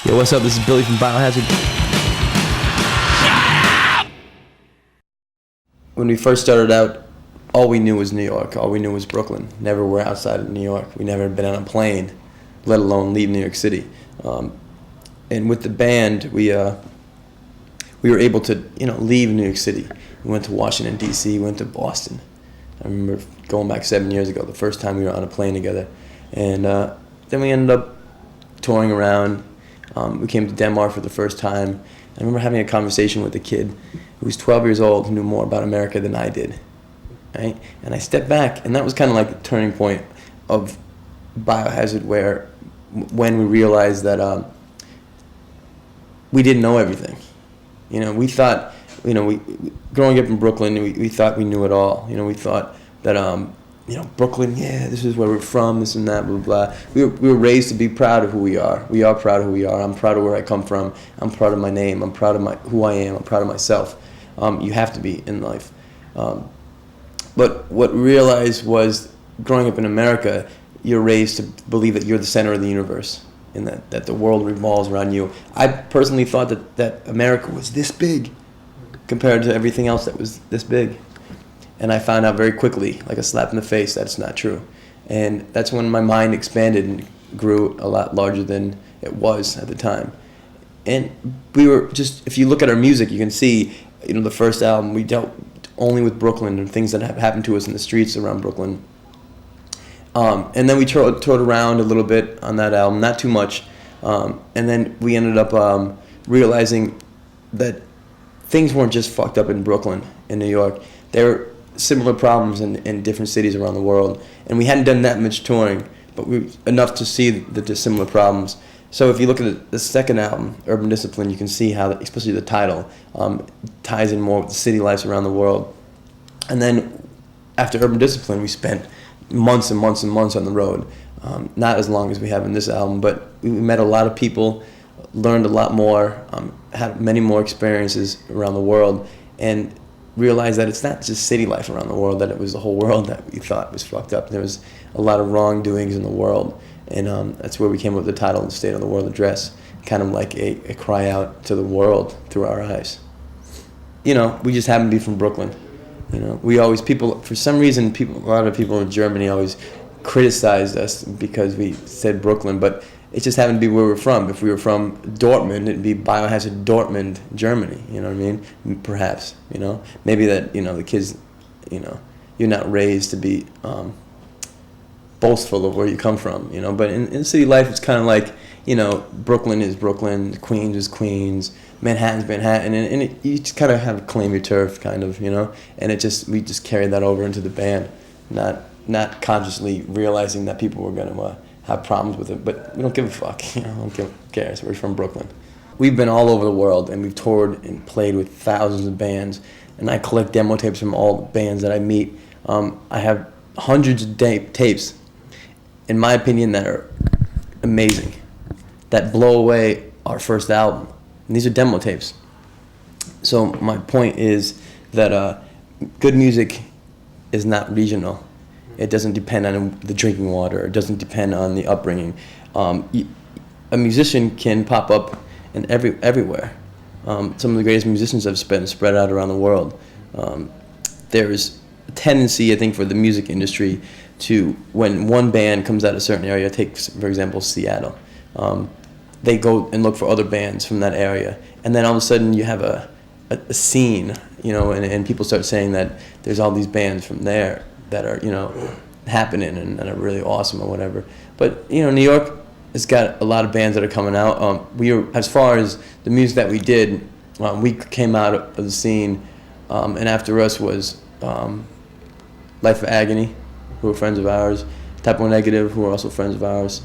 Yo, what's up? This is Billy from Biohazard. When we first started out, all we knew was New York. All we knew was Brooklyn. Never were outside of New York. We never had been on a plane, let alone leave New York City. And with the band, we were able to, leave New York City. We went to Washington, D.C., went to Boston. I remember going back 7 years ago, the first time we were on a plane together. And then we ended up touring around. We came to Denmark for the first time. I remember having a conversation with a kid who was 12 years old who knew more about America than I did. Right? And I stepped back, and that was kind of like the turning point of Biohazard, when we realized that we didn't know everything. We thought, growing up in Brooklyn, we thought we knew it all. We thought that, Brooklyn, yeah, this is where we're from, this and that, blah, blah. We were raised to be proud of who we are. We are proud of who we are. I'm proud of where I come from. I'm proud of my name. I'm proud of who I am. I'm proud of myself. You have to be in life. But what we realized was, growing up in America, you're raised to believe that you're the center of the universe and that the world revolves around you. I personally thought that America was this big compared to everything else that was this big. And I found out very quickly, like a slap in the face, that it's not true. And that's when my mind expanded and grew a lot larger than it was at the time. And we were just, if you look at our music, you can see, the first album, we dealt only with Brooklyn and things that have happened to us in the streets around Brooklyn. And then we toured around a little bit on that album, not too much. And then we ended up realizing that things weren't just fucked up in Brooklyn, in New York. There were similar problems in different cities around the world. And we hadn't done that much touring, but enough to see the similar problems. So if you look at the second album, Urban Discipline, you can see how, especially the title, ties in more with the city lives around the world. And then after Urban Discipline, we spent months and months and months on the road. Not as long as we have in this album, but we met a lot of people, learned a lot more, had many more experiences around the world, and realized that it's not just city life around the world, that it was the whole world that we thought was fucked up. There was a lot of wrongdoings in the world, and that's where we came up with the title, The State of the World Address, kind of like a cry out to the world through our eyes. We just happen to be from Brooklyn. For some reason, a lot of people in Germany always criticized us because we said Brooklyn, but it just happened to be where we're from. If we were from Dortmund, it'd be Biohazard Dortmund, Germany, you know what I mean? Perhaps, maybe that, the kids, you're not raised to be boastful of where you come from, but in city life, it's kind of like, Brooklyn is Brooklyn, Queens is Queens, Manhattan's Manhattan, and you just kind of have to claim your turf, kind of, and we just carried that over into the band, not consciously realizing that people were going to have problems with it, but we don't give a fuck, who cares, we're from Brooklyn. We've been all over the world, and we've toured and played with thousands of bands, and I collect demo tapes from all the bands that I meet. I have hundreds of tapes, in my opinion, that are amazing, that blow away our first album. And these are demo tapes. So my point is that good music is not regional. It doesn't depend on the drinking water. It doesn't depend on the upbringing. A musician can pop up in everywhere. Some of the greatest musicians have spread out around the world. There's a tendency, I think, for the music industry to, when one band comes out of a certain area, take, for example, Seattle, they go and look for other bands from that area. And then all of a sudden you have a scene, and people start saying that there's all these bands from there that are, happening and that are really awesome or whatever. But, New York has got a lot of bands that are coming out. As far as the music that we did, we came out of the scene, and after us was Life of Agony, who are friends of ours, Type O Negative, who are also friends of ours,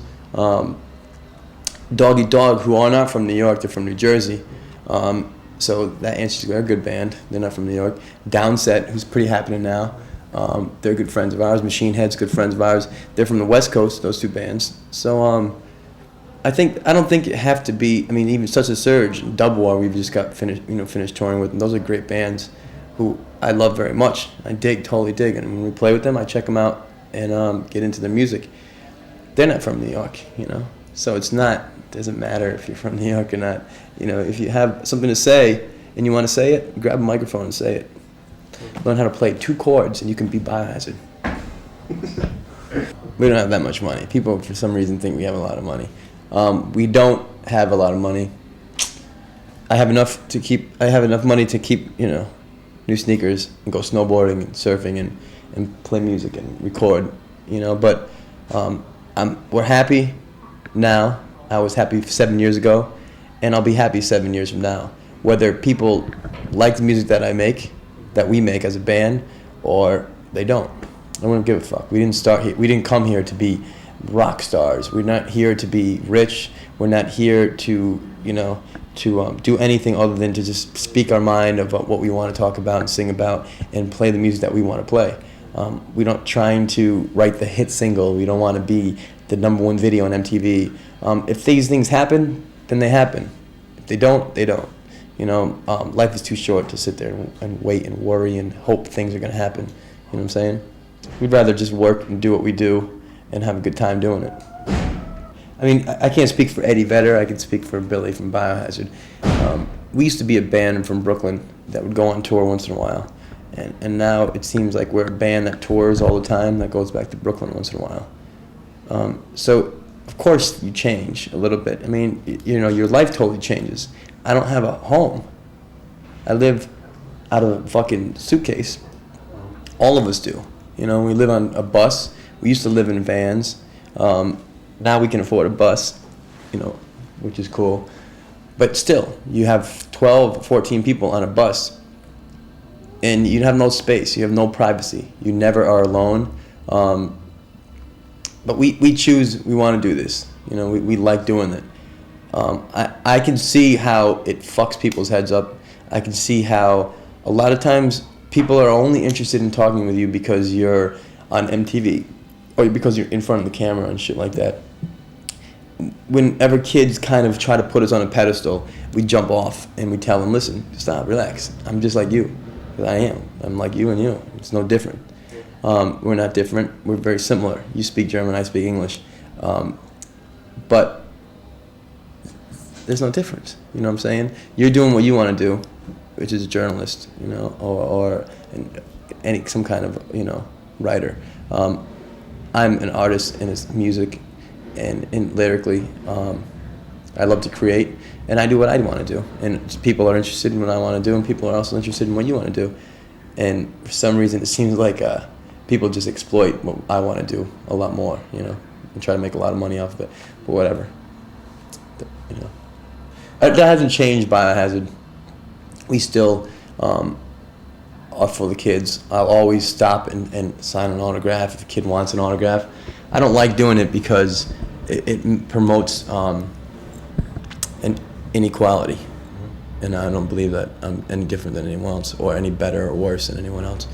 Doggy Dog, who are not from New York, they're from New Jersey. So that answers, they're a good band, they're not from New York. Downset, who's pretty happening now. They're good friends of ours. Machine Head's good friends of ours. They're from the West Coast, those two bands. So I don't think it have to be. Even Such a Surge, Dub War, we've just got finished touring with, and those are great bands who I love very much. I totally dig, and when we play with them, I check them out and get into their music. They're not from New York, So doesn't matter if you're from New York or not. You know, if you have something to say and you want to say it, grab a microphone and say it. Learn how to play 2 chords and you can be Biohazard. We don't have that much money. People, for some reason, think we have a lot of money. We don't have a lot of money. I have enough money to keep, you know, new sneakers and go snowboarding and surfing and play music and record, you know. But we're happy now. I was happy 7 years ago, and I'll be happy 7 years from now. Whether people like the music that we make as a band, or they don't. I wouldn't give a fuck. We didn't start here. We didn't come here to be rock stars. We're not here to be rich. We're not here to, you know, to do anything other than to just speak our mind about what we want to talk about and sing about and play the music that we want to play. We don't trying to write the hit single. We don't want to be the #1 video on MTV. If these things happen, then they happen. If they don't, they don't. You know, life is too short to sit there and wait and worry and hope things are going to happen. You know what I'm saying? We'd rather just work and do what we do and have a good time doing it. I mean, I can't speak for Eddie Vedder. I can speak for Billy from Biohazard. We used to be a band from Brooklyn that would go on tour once in a while. And now it seems like we're a band that tours all the time, that goes back to Brooklyn once in a while. So, of course, you change a little bit. I mean, you know, your life totally changes. I don't have a home. I live out of a fucking suitcase. All of us do. You know, we live on a bus. We used to live in vans. Now we can afford a bus, you know, which is cool. But still, you have 12, 14 people on a bus, and you have no space. You have no privacy. You never are alone. But we choose, we want to do this. You know, we like doing it. I can see how it fucks people's heads up. I can see how a lot of times people are only interested in talking with you because you're on MTV or because you're in front of the camera and shit like that. Whenever kids kind of try to put us on a pedestal, we jump off and we tell them, listen, stop, relax. I'm just like you. I am. I'm like you and you. It's no different. We're not different. We're very similar. You speak German, I speak English. But there's no difference. You know what I'm saying? You're doing what you want to do, which is a journalist, you know, or some kind of, you know, writer. I'm an artist in his music and lyrically. I love to create, and I do what I want to do. And people are interested in what I want to do, and people are also interested in what you want to do. And for some reason, it seems like people just exploit what I want to do a lot more, you know, and try to make a lot of money off of it. But whatever, you know. That hasn't changed Biohazard. We still are for the kids. I'll always stop and sign an autograph if a kid wants an autograph. I don't like doing it because it promotes an inequality. And I don't believe that I'm any different than anyone else or any better or worse than anyone else.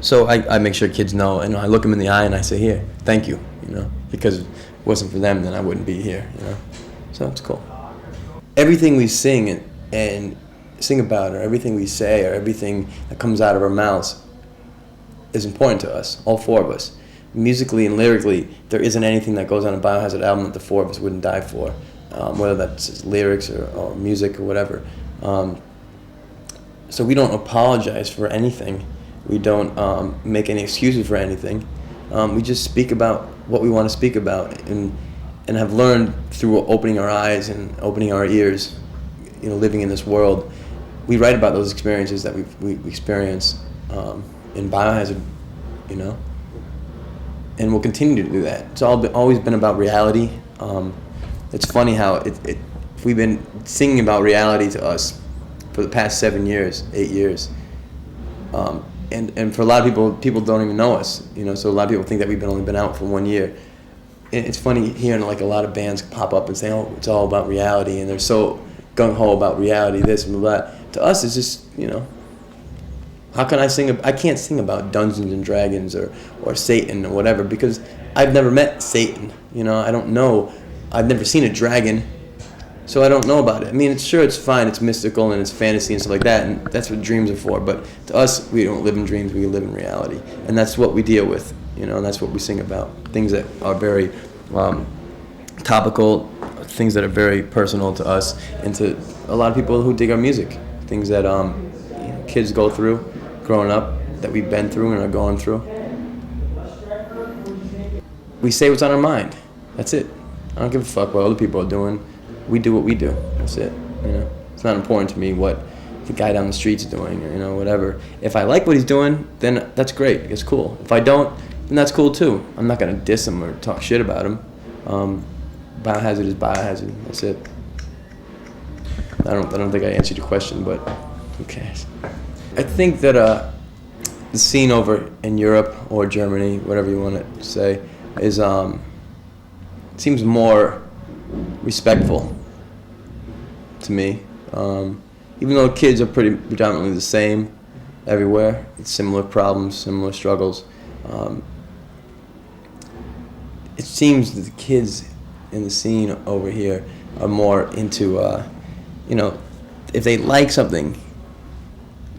So I make sure kids know, and I look them in the eye and I say, here, thank you, you know, because if it wasn't for them, then I wouldn't be here, you know. So it's cool. Everything we sing and sing about, or everything we say, or everything that comes out of our mouths is important to us, all 4 of us. Musically and lyrically, there isn't anything that goes on a Biohazard album that the 4 of us wouldn't die for, whether that's lyrics or music or whatever. So we don't apologize for anything. We don't make any excuses for anything. We just speak about what we want to speak about, and have learned through opening our eyes and opening our ears, you know, living in this world. We write about those experiences that we experience in Biohazard, you know, and we'll continue to do that. It's always been about reality. It's funny how we've been singing about reality to us for the past 7 years, 8 years. And for a lot of people don't even know us, you know, so a lot of people think that we've only been out for 1 year. It's funny hearing like a lot of bands pop up and say, oh, it's all about reality, and they're so gung-ho about reality, this and that. To us, it's just, you know, how can I sing? I can't sing about Dungeons and Dragons or Satan or whatever, because I've never met Satan, you know, I don't know. I've never seen a dragon, so I don't know about it. I mean, it's fine, it's mystical and it's fantasy and stuff like that, and that's what dreams are for, but to us, we don't live in dreams, we live in reality, and that's what we deal with, you know, and that's what we sing about, things that are very topical things that are very personal to us and to a lot of people who dig our music. Things that kids go through growing up, that we've been through and are going through. We say what's on our mind. That's it. I don't give a fuck what other people are doing. We do what we do. That's it. It's not important to me what the guy down the street's doing, or whatever. If I like what he's doing, then that's great. It's cool. If I don't, then that's cool too. I'm not gonna diss him or talk shit about him. Biohazard is Biohazard. That's it. I don't think I answered your question, but who cares? I think that the scene over in Europe or Germany, whatever you want to say, is seems more respectful to me. Even though kids are pretty predominantly the same everywhere, it's similar problems, similar struggles. It seems that the kids in the scene over here are more into, if they like something,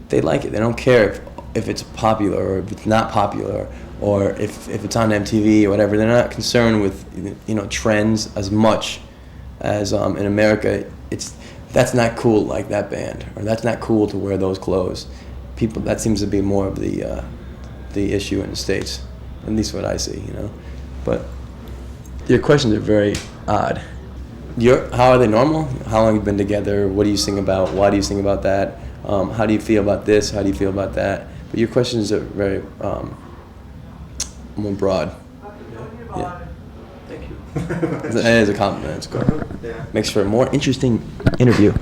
they like it. They don't care if it's popular or if it's not popular or if it's on MTV or whatever. They're not concerned with, trends as much as in America. That's not cool like that band, or that's not cool to wear those clothes. That seems to be more of the issue in the States, at least what I see, But your questions are very odd. How are they normal? How long have you been together? What do you sing about? Why do you sing about that? How do you feel about this? How do you feel about that? But your questions are very more broad. Yeah. Thank you. That is a compliment. It's good. Yeah. Makes for a more interesting interview.